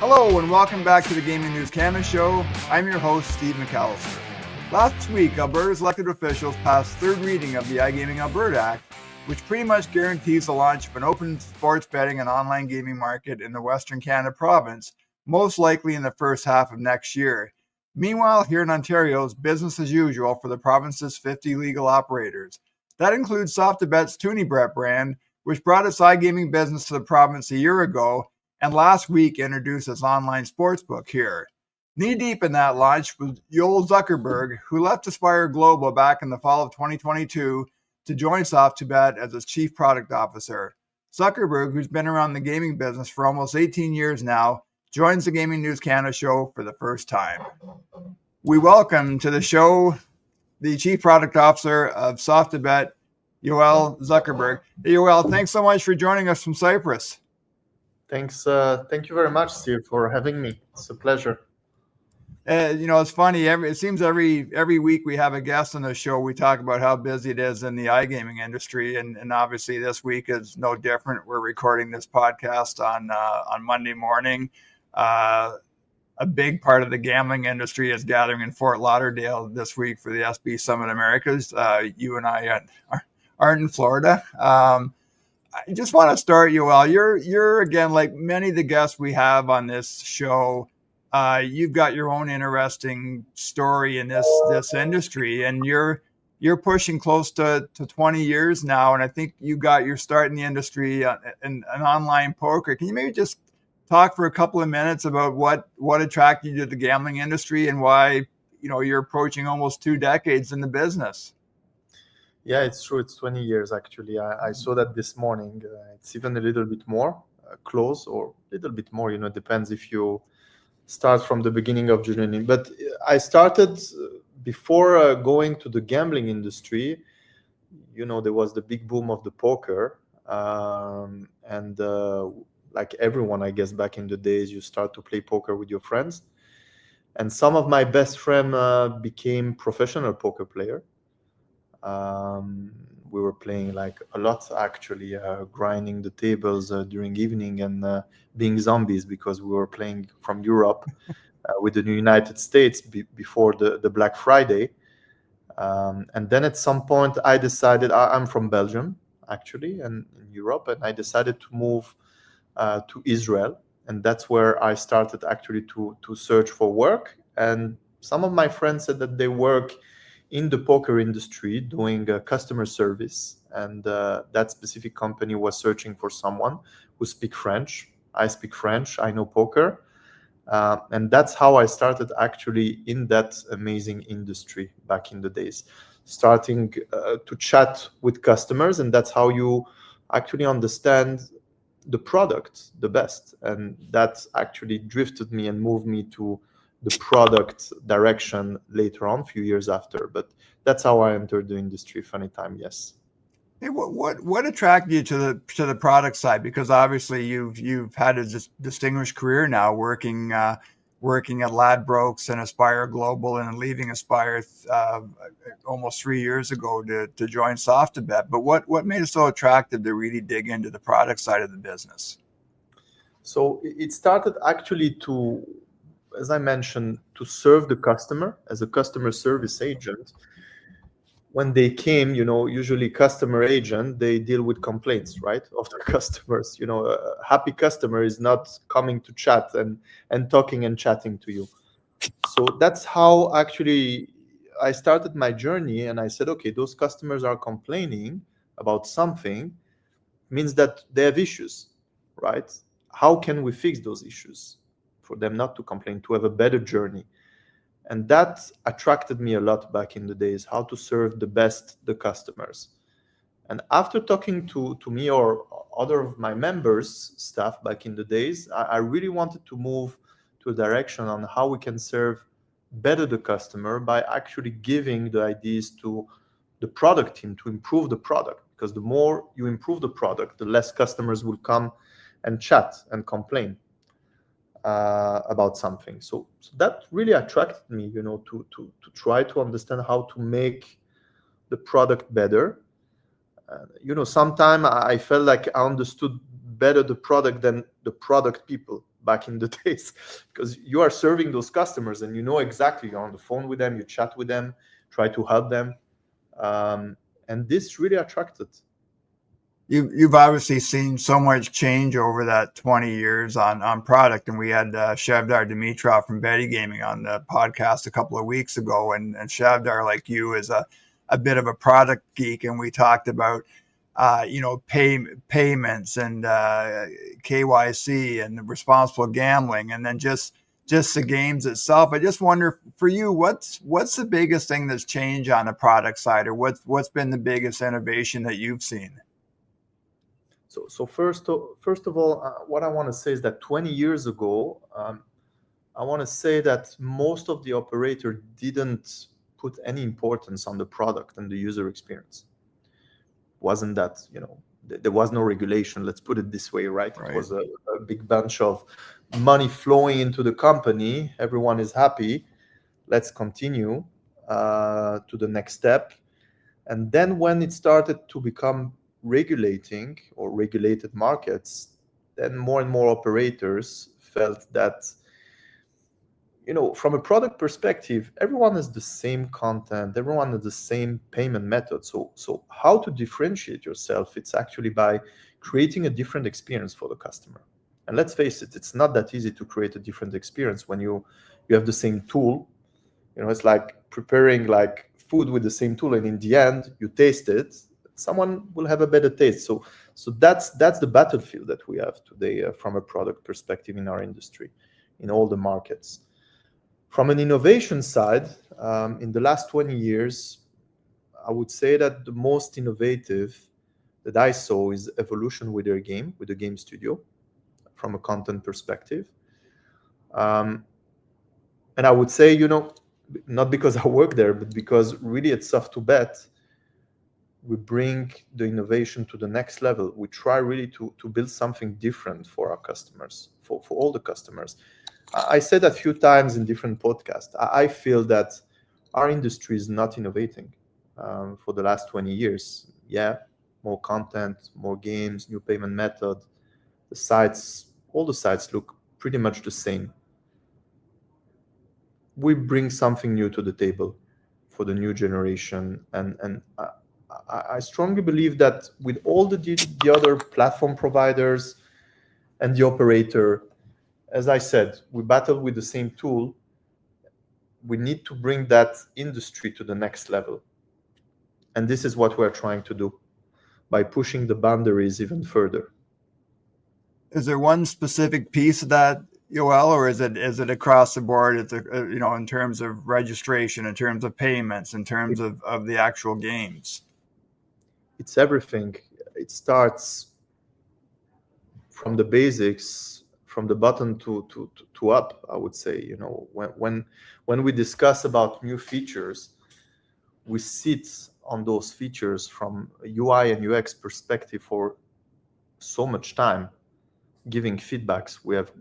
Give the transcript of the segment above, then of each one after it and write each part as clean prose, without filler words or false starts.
Hello and welcome back to the Gaming News Canada Show. I'm your host, Steve McAllister. Last week, Alberta's elected officials passed third reading of the iGaming Alberta Act, which pretty much guarantees the launch of an open sports betting and online gaming market in the Western Canada province, most likely in the first half of next year. Meanwhile, here in Ontario, it's business as usual for the province's 50 legal operators. That includes Soft2Bet's ToonieBet brand, which brought its iGaming business to the province a year ago and last week introduced its online sportsbook here. Knee-deep in that launch was Yoel Zuckerberg, who left Aspire Global back in the fall of 2022 to join Soft2Bet as its chief product officer. Zuckerberg, who's been around the gaming business for almost 18 years now, joins the Gaming News Canada show for the first time. We welcome to the show the chief product officer of Soft2Bet, Yoel Zuckerberg. Hey, Yoel, thanks so much for joining us from Cyprus. Thanks. Thank you very much, Steve, for having me. It's a pleasure. It's funny. It seems every week we have a guest on the show. We talk about how busy it is in the iGaming industry, and obviously this week is no different. We're recording this podcast on Monday morning. A big part of the gambling industry is gathering in Fort Lauderdale this week for the SBC Summit Americas. You and I aren't in Florida. I just want to start, Yoel. You're again, like many of the guests we have on this show. You've got your own interesting story in this industry, and you're pushing close to 20 years now. And I think you got your start in the industry in online poker. Can you maybe just talk for a couple of minutes about what attracted you to the gambling industry and why you're approaching almost 2 decades in the business? Yeah, it's true. It's 20 years, actually. I saw that this morning. It's even a little bit more close or a little bit more, it depends if you start from the beginning of journey. But I started before going to the gambling industry. There was the big boom of the poker. And like everyone, I guess, back in the days, you start to play poker with your friends. And some of my best friends became professional poker player. We were playing like a lot, actually, grinding the tables during evening and being zombies because we were playing from Europe with the United States before the Black Friday. And then at some point I decided, I'm from Belgium, actually, and in Europe, and I decided to move to Israel. And that's where I started actually to search for work. And some of my friends said that they work in the poker industry doing customer service, and that specific company was searching for someone who speaks French. I speak French, I know poker, and that's how I started actually in that amazing industry back in the days, starting to chat with customers, and that's how you actually understand the product the best, and that actually drifted me and moved me to the product direction later on, a few years after. But that's how I entered the industry. Funny time, yes. Hey, what attracted you to the product side? Because obviously you've had a distinguished career now, working at Ladbrokes and Aspire Global, and leaving Aspire almost 3 years ago to join Soft2Bet. But what made it so attractive to really dig into the product side of the business? So it started actually to, as I mentioned, to serve the customer as a customer service agent. When they came, usually customer agent, they deal with complaints, right, of the customers. A happy customer is not coming to chat and talking and chatting to you. So that's how actually I started my journey. And I said, okay, those customers are complaining about something, means that they have issues, right? How can we fix those issues for them not to complain, to have a better journey? And that attracted me a lot back in the days, how to serve the best the customers. And after talking to me or other of my members, staff back in the days, I really wanted to move to a direction on how we can serve better the customer by actually giving the ideas to the product team to improve the product. Because the more you improve the product, the less customers will come and chat and complain about something. So that really attracted me, to try to understand how to make the product better. Sometimes I felt like I understood better the product than the product people. back in the days, because you are serving those customers and you know exactly, you're on the phone with them, you chat with them, try to help them. And this really attracted. You've obviously seen so much change over that 20 years on product, and we had Shavdar Dimitrov from Betty Gaming on the podcast a couple of weeks ago, and Shavdar, like you, is a bit of a product geek, and we talked about payments and KYC and responsible gambling, and then just the games itself. I just wonder for you, what's the biggest thing that's changed on the product side, or what's been the biggest innovation that you've seen? So first of all, what I want to say is that 20 years ago, I want to say that most of the operator didn't put any importance on the product and the user experience. Wasn't that, there was no regulation, let's put it this way, right? It was a big bunch of money flowing into the company. Everyone is happy. Let's continue to the next step. And then when it started to become regulating or regulated markets, then more and more operators felt that, from a product perspective, everyone has the same content, everyone has the same payment method. So how to differentiate yourself? It's actually by creating a different experience for the customer. And let's face it, it's not that easy to create a different experience when you have the same tool. It's like preparing like food with the same tool, and in the end you taste it, someone will have a better taste. So that's the battlefield that we have today from a product perspective in our industry, in all the markets. From an innovation side, in the last 20 years, I would say that the most innovative that I saw is evolution with the game studio, from a content perspective. And I would say, not because I work there, but because really at Soft2Bet, we bring the innovation to the next level. We try really to build something different for our customers, for all the customers. I said a few times in different podcasts, I feel that our industry is not innovating for the last 20 years. Yeah, more content, more games, new payment method. All the sites look pretty much the same. We bring something new to the table for the new generation, and I strongly believe that with all the other platform providers and the operator, as I said, we battle with the same tool. We need to bring that industry to the next level. And this is what we're trying to do by pushing the boundaries even further. Is there one specific piece of that, Yoel, or is it across the board? It's in terms of registration, in terms of payments, in terms of the actual games? It's everything. It starts from the basics, from the bottom to up. I would say, when we discuss about new features, we sit on those features from a UI and UX perspective for so much time, giving feedbacks. We have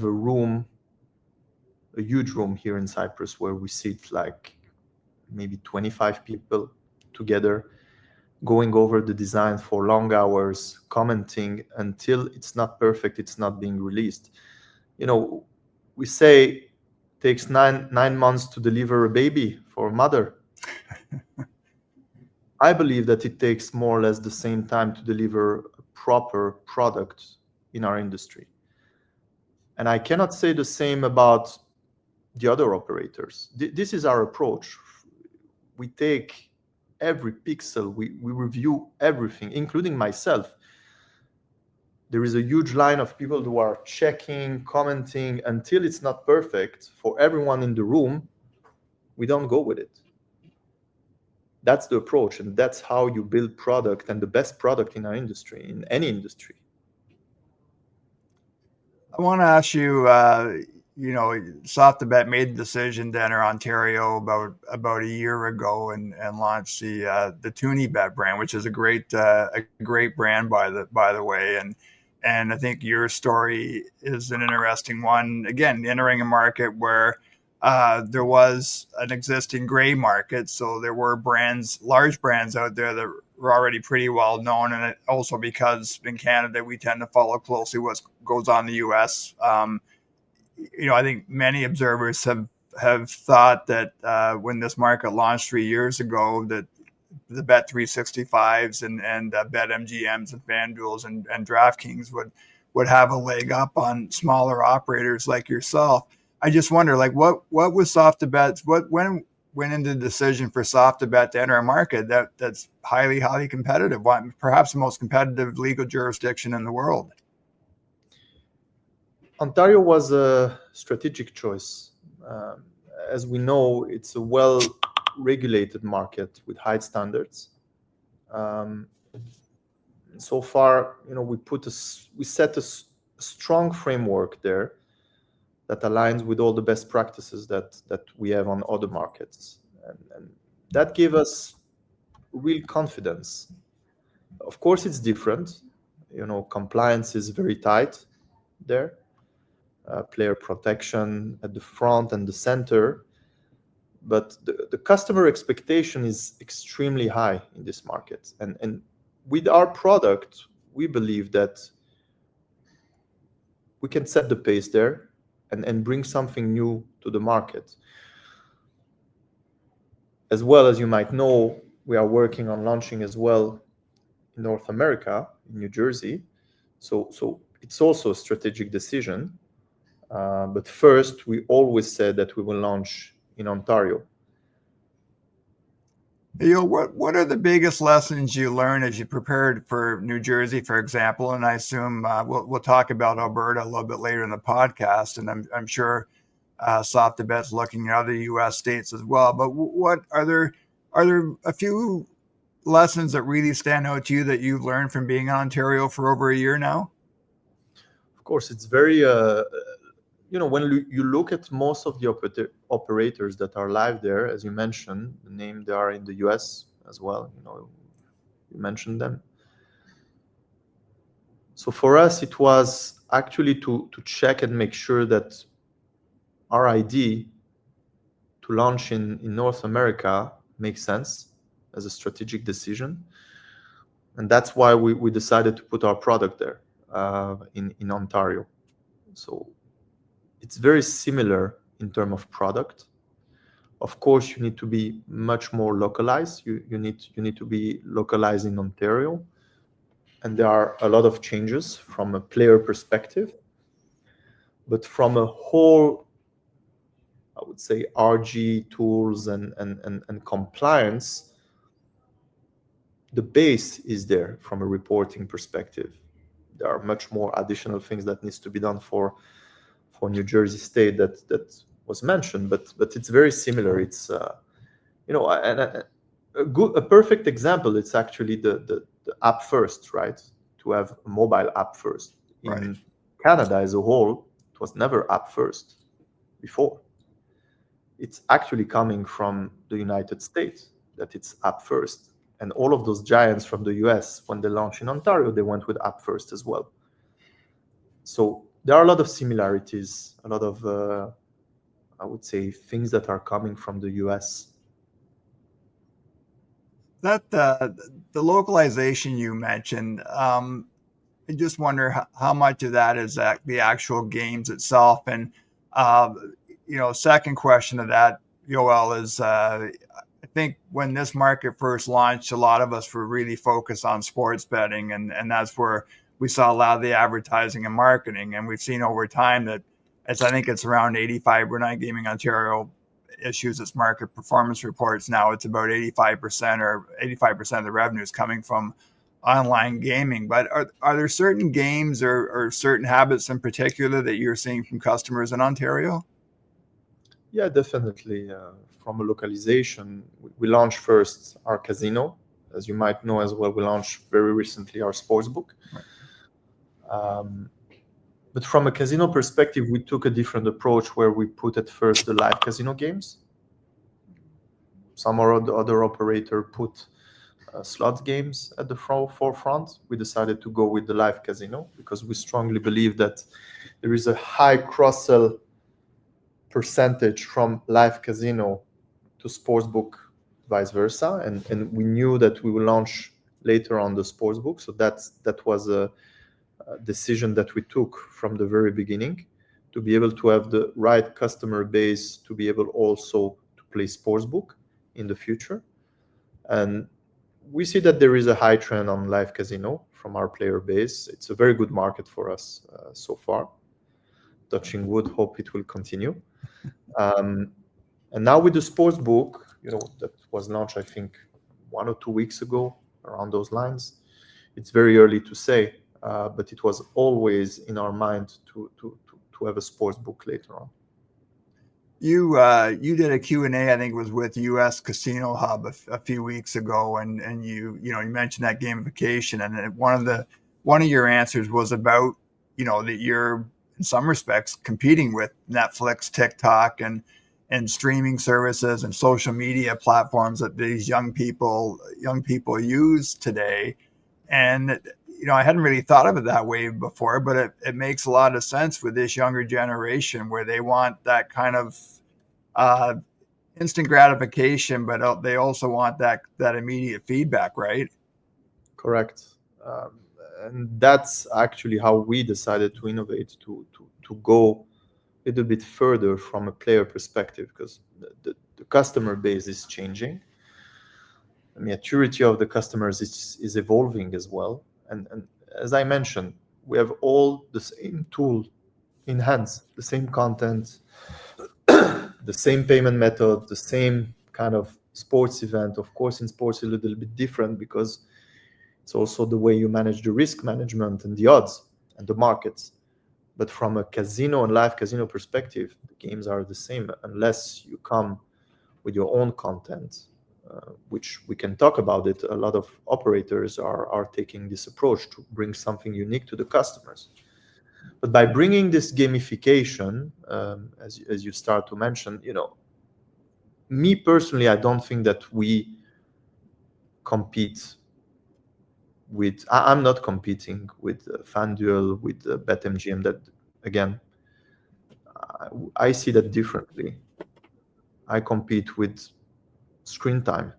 a huge room here in Cyprus where we sit like maybe 25 people together, going over the design for long hours, commenting until it's not perfect, it's not being released. We say it takes nine months to deliver a baby for a mother. I believe that it takes more or less the same time to deliver a proper product in our industry. And I cannot say the same about the other operators. This is our approach. We take every pixel, we review everything, including myself. There is a huge line of people who are checking, commenting until it's not perfect for everyone in the room. We don't go with it. That's the approach, and that's how you build product, and the best product in our industry, in any industry. I want to ask you, Soft2Bet made the decision to enter Ontario about a year ago and launched the ToonieBet brand, which is a great brand by the way. And I think your story is an interesting one. Again, entering a market where there was an existing gray market, so there were large brands out there that already pretty well known, and also because in Canada we tend to follow closely what goes on in the U.S. I think many observers have thought that when this market launched 3 years ago, that the Bet 365s and Bet MGMs and FanDuels and DraftKings would have a leg up on smaller operators like yourself. I just wonder, like, what was Soft2Bet? What when went into the decision for Soft2Bet to enter a market that's highly competitive, perhaps the most competitive legal jurisdiction in the world? Ontario was a strategic choice. As we know, it's a well-regulated market with high standards. So far, we set a strong framework there that aligns with all the best practices that we have on other markets, and that gave us real confidence. Of course, it's different. Compliance is very tight there. Player protection at the front and the center, but the customer expectation is extremely high in this market. And with our product, we believe that we can set the pace there and bring something new to the market. As well, as you might know, we are working on launching as well in North America, in New Jersey. So it's also a strategic decision. But first, we always said that we will launch in Ontario. What are the biggest lessons you learned as you prepared for New Jersey, for example? And I assume we'll talk about Alberta a little bit later in the podcast, and I'm sure Soft2Bet's looking at other U.S. states as well. But what are there a few lessons that really stand out to you that you've learned from being in Ontario for over a year now? Of course, it's very when you look at most of the operators that are live there, as you mentioned, the name they are in the US as well, you mentioned them. So for us, it was actually to check and make sure that our idea to launch in North America makes sense as a strategic decision. And that's why we decided to put our product there in Ontario. So it's very similar in terms of product. Of course, you need to be much more localized. You need to be localized in Ontario, and there are a lot of changes from a player perspective. But from a whole, I would say, RG tools and compliance, the base is there from a reporting perspective. There are much more additional things that needs to be done for New Jersey State that was mentioned, but it's very similar. It's a perfect example. It's actually the app first, right? To have a mobile app first. In Canada as a whole, it was never app first before. It's actually coming from the United States that it's app first, and all of those giants from the US, when they launched in Ontario, they went with app first as well. So there are a lot of similarities, a lot of, I would say, things that are coming from the US. That the localization you mentioned, I just wonder how much of that is the actual games itself. And, second question to that, Yoel, is I think when this market first launched, a lot of us were really focused on sports betting, and that's where we saw a lot of the advertising and marketing. And we've seen over time that I think it's around 85, we're not Gaming Ontario issues its market performance reports now. It's about 85% of the revenue is coming from online gaming. But are there certain games or certain habits in particular that you're seeing from customers in Ontario? Yeah, definitely. From a localization, we launched first our casino. As you might know as well, we launched very recently our Sportsbook. Right. But from a casino perspective, we took a different approach where we put at first the live casino games. Some other operator put slot games at the forefront. We decided to go with the live casino because we strongly believe that there is a high cross-sell percentage from live casino to Sportsbook, vice versa. And we knew that we will launch later on the sportsbook. So that was a decision that we took from the very beginning, to be able to have the right customer base to be able also to play sportsbook in the future. And we see that there is a high trend on live casino from our player base. It's a very good market for us so far. Touching wood, hope it will continue. And now with the sportsbook, that was launched, I think, 1 or 2 weeks ago, around those lines. It's very early to say, but it was always in our mind to have a sportsbook later on. You did a Q&A, I think it was with US Casino Hub a few weeks ago, and you mentioned that gamification, and one of your answers was about that you're in some respects competing with Netflix, TikTok, and streaming services and social media platforms that these young people use today. And I hadn't really thought of it that way before, but it makes a lot of sense with this younger generation, where they want that kind of uh, instant gratification, but they also want that immediate feedback, right? Correct. And that's actually how we decided to innovate, to go a little bit further from a player perspective, because the customer base is changing. The maturity of the customers is evolving as well. And as I mentioned, we have all the same tool in hands, the same content, the same payment method, the same kind of sports event. Of course, in sports, a little bit different, because it's also the way you manage the risk management and the odds and the markets. But from a casino and live casino perspective, the games are the same, unless you come with your own content, which we can talk about it. A lot of operators are taking this approach to bring something unique to the customers. But by bringing this gamification, as you start to mention, me personally, I don't think that we compete with. I'm not competing with FanDuel, with BetMGM. That, again, I see that differently. I compete with screen time.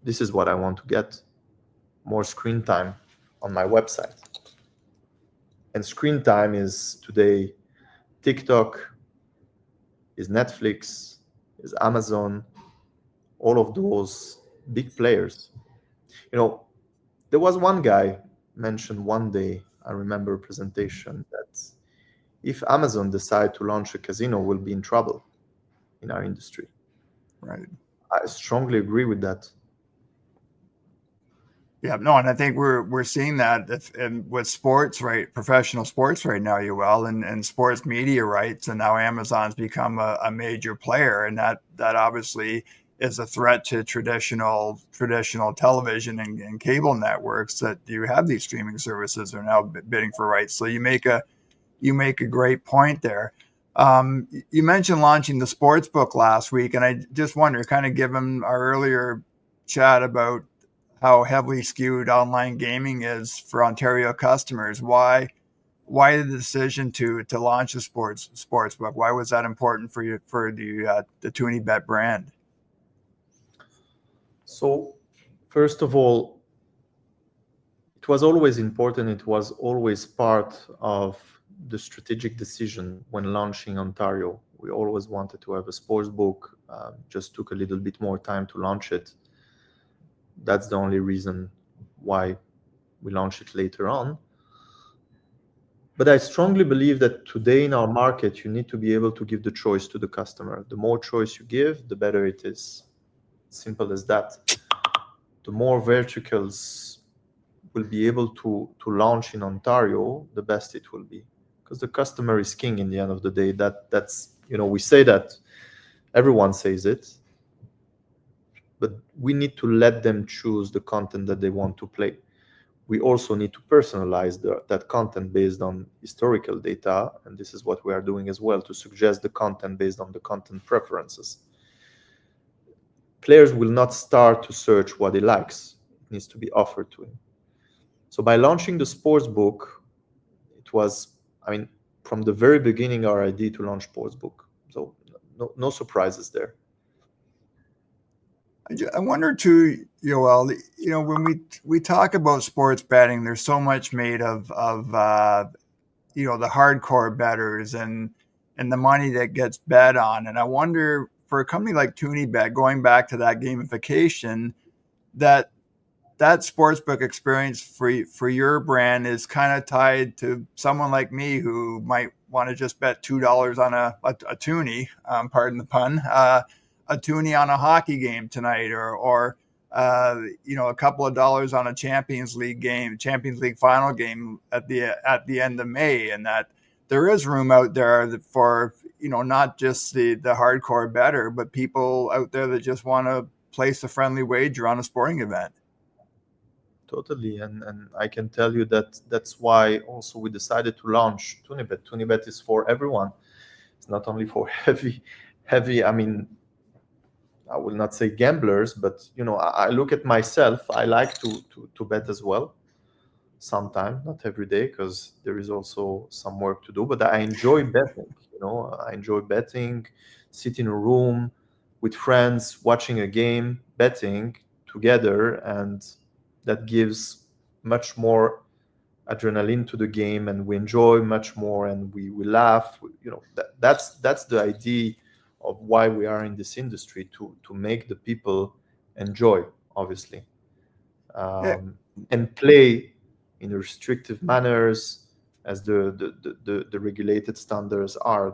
This is what I want to get: more screen time on my website. And screen time is today TikTok, is Netflix, is Amazon, all of those big players. There was one guy mentioned one day, I remember a presentation, that if Amazon decide to launch a casino, we'll be in trouble in our industry. Right. I strongly agree with that. Yeah, no, and I think we're seeing that with sports, right? Professional sports right now, Yoel, and sports media rights, and now Amazon's become a major player, and that obviously is a threat to traditional television and cable networks that you have. These streaming services are now bidding for rights. So you make a great point there. You mentioned launching the sportsbook last week, and I just wonder, kind of given our earlier chat about how heavily skewed online gaming is for Ontario customers, why the decision to launch a sportsbook? Why was that important for you, for the ToonieBet brand? So, first of all, it was always important. It was always part of the strategic decision when launching Ontario. We always wanted to have a sportsbook. Just took a little bit more time to launch it. That's the only reason why we launched it later on. But I strongly believe that today in our market, you need to be able to give the choice to the customer. The more choice you give, the better it is. Simple as that. The more verticals will be able to launch in Ontario, the best it will be. Because the customer is king in the end of the day. That's we say that, everyone says it, but we need to let them choose the content that they want to play. We also need to personalize that content based on historical data, and this is what we are doing as well, to suggest the content based on the content preferences. Players will not start to search what he likes. It needs to be offered to him. So by launching the sportsbook, it was, from the very beginning, our idea to launch sportsbook. So no surprises there. I wonder too, Yoel, when we talk about sports betting, there's so much made of the hardcore bettors and the money that gets bet on. And I wonder for a company like ToonieBet, going back to that gamification, that that sportsbook experience for your brand is kind of tied to someone like me who might want to just bet $2 on a toonie, pardon the pun, a toonie on a hockey game tonight, or a couple of dollars on a Champions League game, Champions League final game at the end of May, and that there is room out there for not just the hardcore bettor, but people out there that just want to place a friendly wager on a sporting event. Totally, and I can tell you that that's why also we decided to launch ToonieBet. ToonieBet is for everyone. It's not only for heavy. I mean, I will not say gamblers, but I look at myself. I like to bet as well. Sometimes, not every day, because there is also some work to do. But I enjoy betting. I enjoy betting, sit in a room with friends, watching a game, betting together, and that gives much more adrenaline to the game, and we enjoy much more, and we laugh. That's the idea of why we are in this industry, to make the people enjoy, obviously, and play in restrictive manners as the regulated standards are.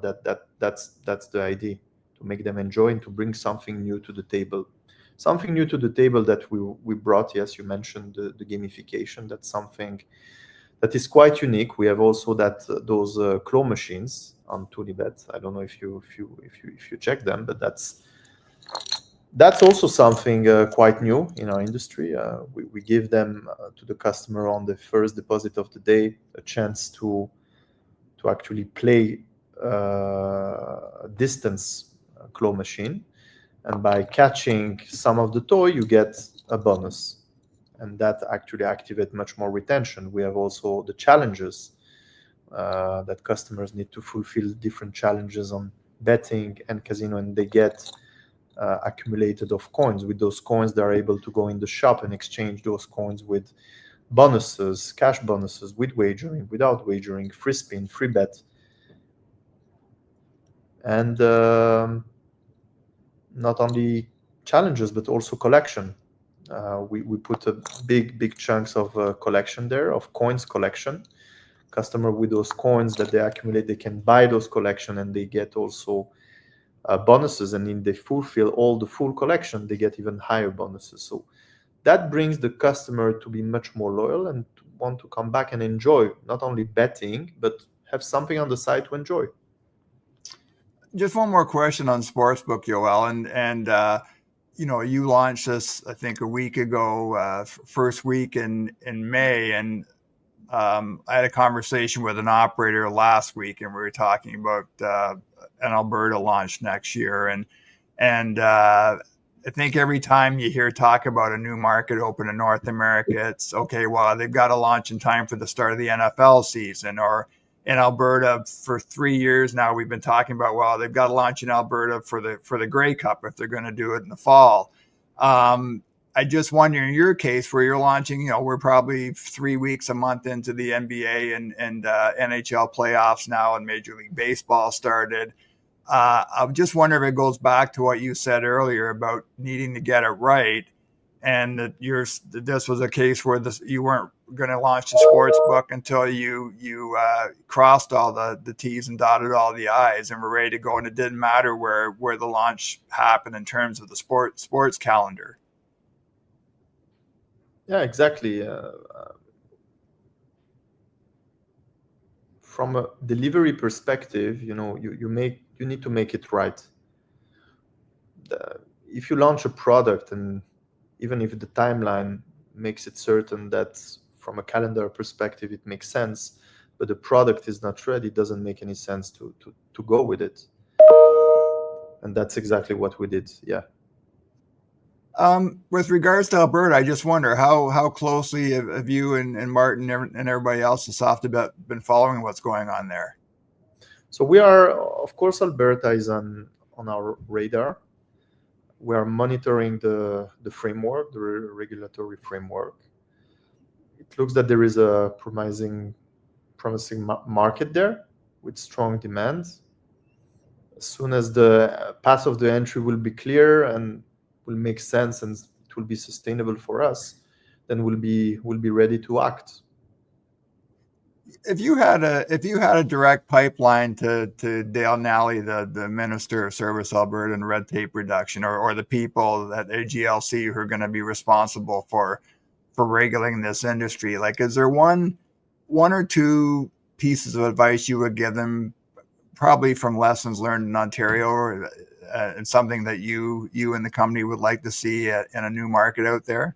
That's the idea, to make them enjoy and to bring something new to the table. Something new to the table that we brought. Yes, you mentioned the gamification. That's something that is quite unique. We have also those claw machines on ToonieBet. I don't know if you check them, but that's also something quite new in our industry. We give them to the customer on the first deposit of the day a chance to actually play a distance claw machine, and by catching some of the toy, you get a bonus, and that actually activates much more retention. We have also the challenges that customers need to fulfill, different challenges on betting and casino, and they get accumulated of coins. With those coins, they're able to go in the shop and exchange those coins with bonuses, cash bonuses, with wagering, without wagering, free spin, free bet. And not only challenges, but also collection. We put a big chunks of collection there, of coins collection. Customer with those coins that they accumulate, they can buy those collection, and they get also bonuses. And if they fulfill all the full collection, they get even higher bonuses. So that brings the customer to be much more loyal and to want to come back and enjoy not only betting, but have something on the side to enjoy. Just one more question on Sportsbook, Yoel, and you launched this, I think, a week ago, first week in May, and I had a conversation with an operator last week, and we were talking about an Alberta launch next year, and I think every time you hear talk about a new market open in North America, it's okay. Well, they've got to launch in time for the start of the NFL season, or in Alberta for 3 years now. We've been talking about, well, they've got to launch in Alberta for the Grey Cup if they're going to do it in the fall. I just wonder, in your case, where you're launching, we're probably 3 weeks, a month into the NBA and NHL playoffs now, and Major League Baseball started. I just wonder if it goes back to what you said earlier about needing to get it right, and that this was a case where you weren't going to launch the sports book until you crossed all the T's and dotted all the I's and were ready to go, and it didn't matter where the launch happened in terms of the sports calendar. Yeah, exactly. From a delivery perspective, you need to make it right. If you launch a product, and even if the timeline makes it certain that from a calendar perspective it makes sense, but the product is not ready, it doesn't make any sense to go with it. And that's exactly what we did. Yeah. With regards to Alberta, I just wonder how closely have you and Martin and everybody else at Soft2Bet been following what's going on there? So we are, of course, Alberta is on our radar. we are monitoring the framework, the regulatory framework. It looks that there is a promising market there with strong demand. As soon as the path of the entry will be clear and will make sense and it will be sustainable for us, then we'll be ready to act. If you had a direct pipeline to Dale Nally, the Minister of Service Alberta and red tape reduction, or the people at AGLC who are going to be responsible for regulating this industry, like, is there one or two pieces of advice you would give them, probably from lessons learned in Ontario, or and something that you and the company would like to see in a new market out there?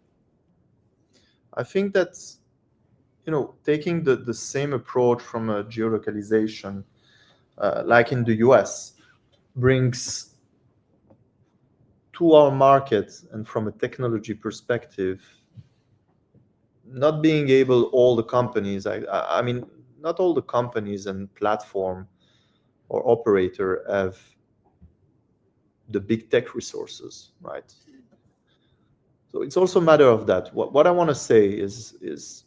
I think that's, taking the same approach from a geolocalization, like in the US, brings to our market, and from a technology perspective, not being able, all the companies, I mean, not all the companies and platform or operator have the big tech resources, right? So it's also a matter of that. What I want to say is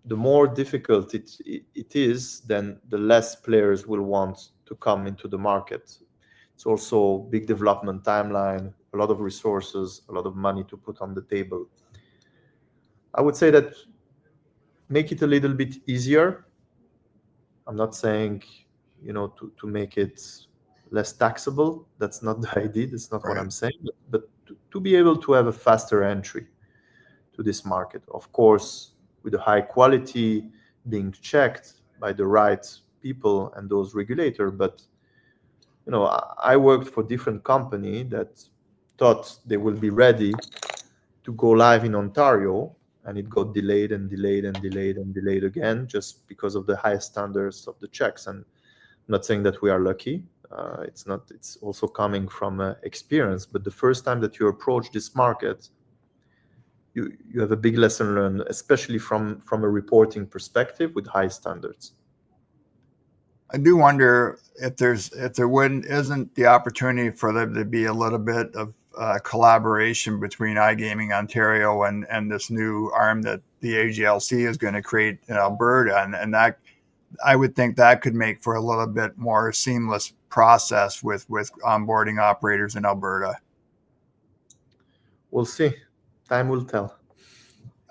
the more difficult it is, then the less players will want to come into the market. It's also big development timeline, a lot of resources, a lot of money to put on the table. I would say that make it a little bit easier. I'm not saying, to make it less taxable. That's not the idea. That's not what I'm saying. But to be able to have a faster entry to this market, of course, with a high quality, being checked by the right people and those regulators. But I worked for different company that thought they will be ready to go live in Ontario, and it got delayed and delayed and delayed and delayed again, just because of the high standards of the checks. And I'm not saying that we are lucky. It's not. It's also coming from experience. But the first time that you approach this market, you have a big lesson learned, especially from a reporting perspective with high standards. I do wonder if there isn't the opportunity for there to be a little bit of collaboration between iGaming Ontario and this new arm that the AGLC is going to create in Alberta, and that, I would think, that could make for a little bit more seamless process with onboarding operators in Alberta. We'll see. Time will tell.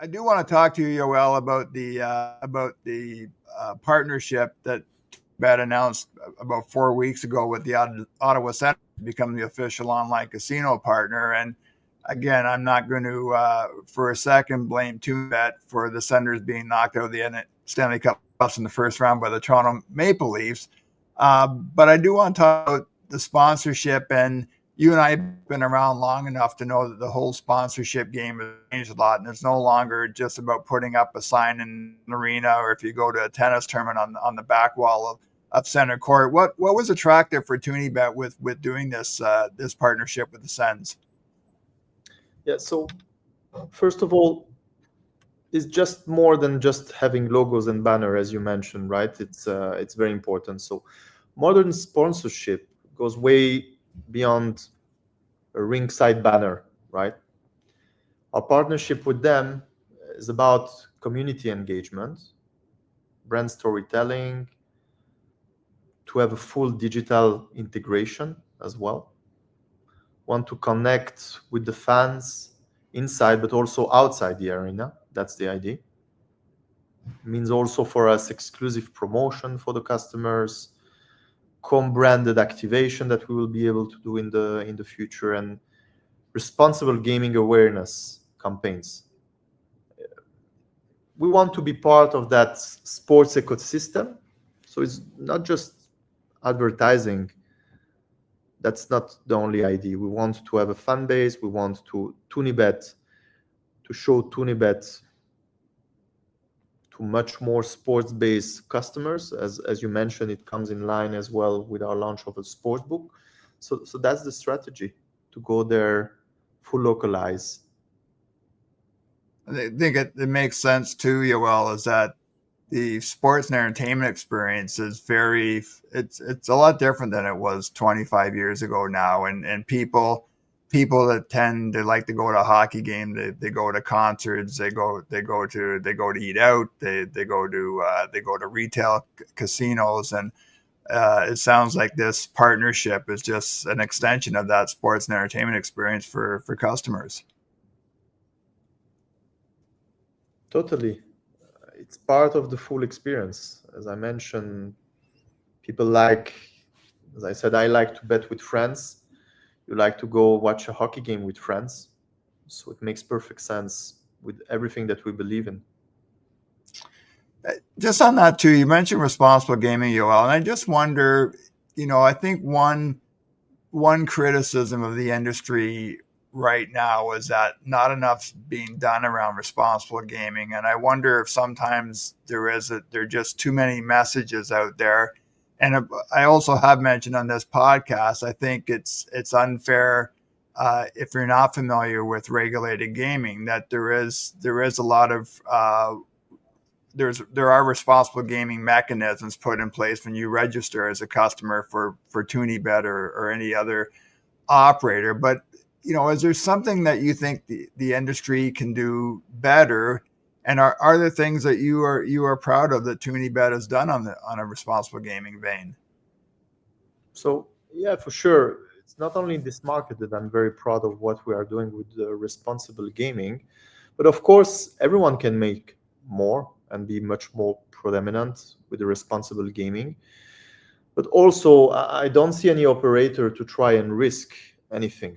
I do want to talk to you, Yoel, about the partnership that ToonieBet announced about 4 weeks ago with the Ottawa Senators to become the official online casino partner. And again, I'm not going to, for a second, blame ToonieBet for the Senators being knocked out of the Stanley Cup in the first round by the Toronto Maple Leafs. But I do want to talk about the sponsorship, and you and I have been around long enough to know that the whole sponsorship game has changed a lot, and it's no longer just about putting up a sign in an arena, or if you go to a tennis tournament on the back wall of center court. What was attractive for ToonieBet with doing this partnership with the Sens? Yeah. So first of all, it's just more than just having logos and banner, as you mentioned, right? It's very important. So modern sponsorship goes way beyond a ringside banner, right? Our partnership with them is about community engagement, brand storytelling, to have a full digital integration as well. Want to connect with the fans inside, but also outside the arena. That's the idea. It means also for us exclusive promotion for the customers, branded activation that we will be able to do in the future, and responsible gaming awareness campaigns. We want to be part of that sports ecosystem. So it's not just advertising. That's not the only idea. We want to have a fan base. We want to show ToonieBet to much more sports-based customers. As you mentioned, it comes in line as well with our launch of a Sportsbook. So that's the strategy, to go there, full localize. I think it makes sense too, Yoel, is that the sports and entertainment experience is it's a lot different than it was 25 years ago now. And people, people that they like to go to a hockey game, they go to concerts, they go to eat out, they go to retail casinos, and it sounds like this partnership is just an extension of that sports and entertainment experience for customers. Totally. It's part of the full experience. As I mentioned, people like, as I said, I like to bet with friends. You like to go watch a hockey game with friends. So it makes perfect sense with everything that we believe in. Just on that too, you mentioned responsible gaming, Yoel, and I just wonder, I think one criticism of the industry right now is that not enough's being done around responsible gaming, and I wonder if sometimes there are just too many messages out there. And I also have mentioned on this podcast, I think it's unfair if you're not familiar with regulated gaming, that there is a lot of there are responsible gaming mechanisms put in place when you register as a customer for ToonieBet or any other operator. But is there something that you think the industry can do better? And are there things that you are proud of that ToonieBet has done on a responsible gaming vein? So yeah, for sure. It's not only in this market that I'm very proud of what we are doing with the responsible gaming, but of course everyone can make more and be much more predominant with the responsible gaming. But also, I don't see any operator to try and risk anything,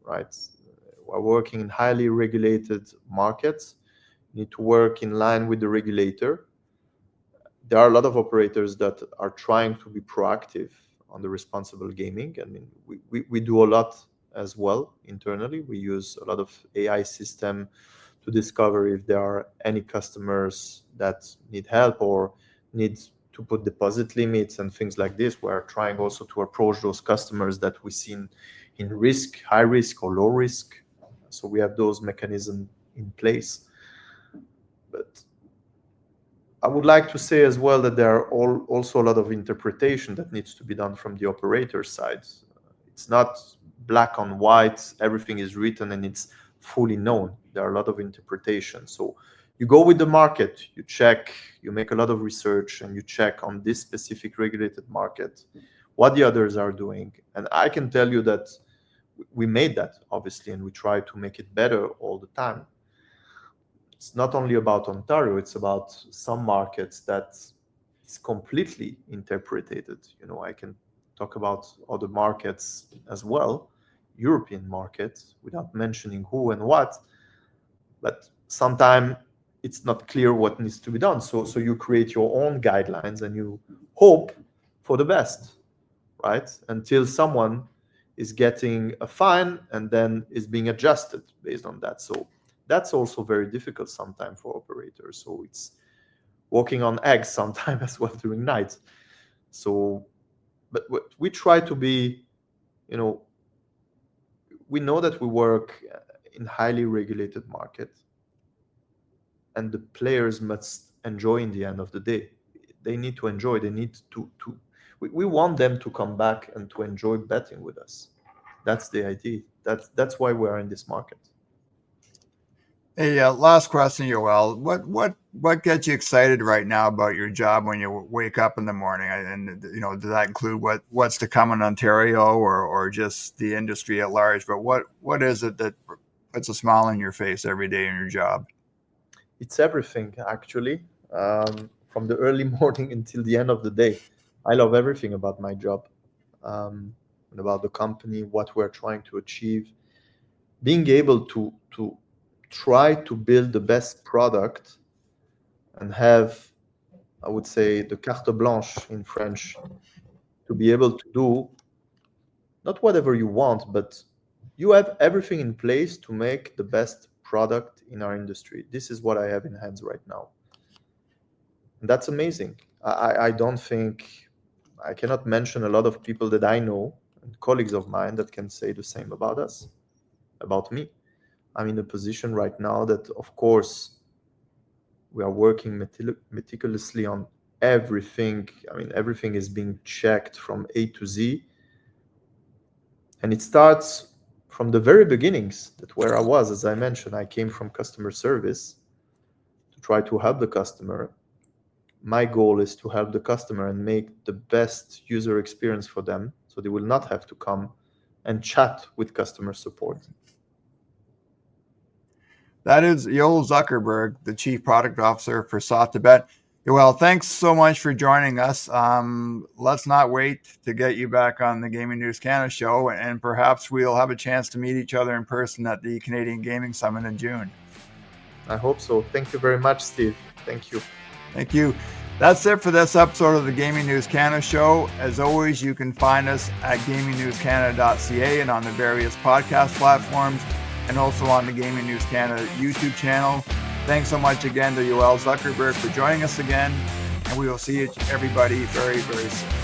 right? We're working in highly regulated markets. You need to work in line with the regulator. There are a lot of operators that are trying to be proactive on the responsible gaming. I mean, we do a lot as well internally. We use a lot of AI system to discover if there are any customers that need help or need to put deposit limits and things like this. We're trying also to approach those customers that we see in risk, high risk or low risk. So we have those mechanisms in place. But I would like to say as well that there are also a lot of interpretation that needs to be done from the operator side. It's not black on white, everything is written and it's fully known. There are a lot of interpretations. So you go with the market, you check, you make a lot of research, and you check on this specific regulated market what the others are doing. And I can tell you that we made that, obviously, and we try to make it better all the time. It's not only about Ontario, it's about some markets that it's completely interpreted. I can talk about other markets as well, European markets, without mentioning who and what, but sometimes it's not clear what needs to be done. So you create your own guidelines and you hope for the best, right? Until someone is getting a fine and then is being adjusted based on that. So that's also very difficult sometimes for operators. So it's walking on eggs sometimes as well during night. So, but we try to be, we know that we work in highly regulated market, and the players must enjoy in the end of the day. They need to enjoy. They need to we want them to come back and to enjoy betting with us. That's the idea. That's why we are in this market. Hey, last question, Yoel. What gets you excited right now about your job when you wake up in the morning? And does that include what's to come in Ontario or just the industry at large? But what is it that puts a smile on your face every day in your job? It's everything, actually, from the early morning until the end of the day. I love everything about my job, and about the company, what we're trying to achieve, being able to try to build the best product and have, I would say, the carte blanche in French, to be able to do not whatever you want, but you have everything in place to make the best product in our industry. This is what I have in hands right now. And that's amazing. I don't think, I cannot mention a lot of people that I know and colleagues of mine that can say the same about us, about me. I'm in a position right now that, of course, we are working meticulously on everything. I mean, everything is being checked from A to Z. And it starts from the very beginnings, that where I was, as I mentioned, I came from customer service to try to help the customer. My goal is to help the customer and make the best user experience for them, so they will not have to come and chat with customer support. That is Yoel Zuckerberg, the Chief Product Officer for Soft2Bet. Yoel, thanks so much for joining us. Let's not wait to get you back on the Gaming News Canada show, and perhaps we'll have a chance to meet each other in person at the Canadian Gaming Summit in June. I hope so. Thank you very much, Steve. Thank you. Thank you. That's it for this episode of the Gaming News Canada show. As always, you can find us at gamingnewscanada.ca and on the various podcast platforms, and also on the Gaming News Canada YouTube channel. Thanks so much again to Yoel Zuckerberg for joining us again, and we will see everybody very, very soon.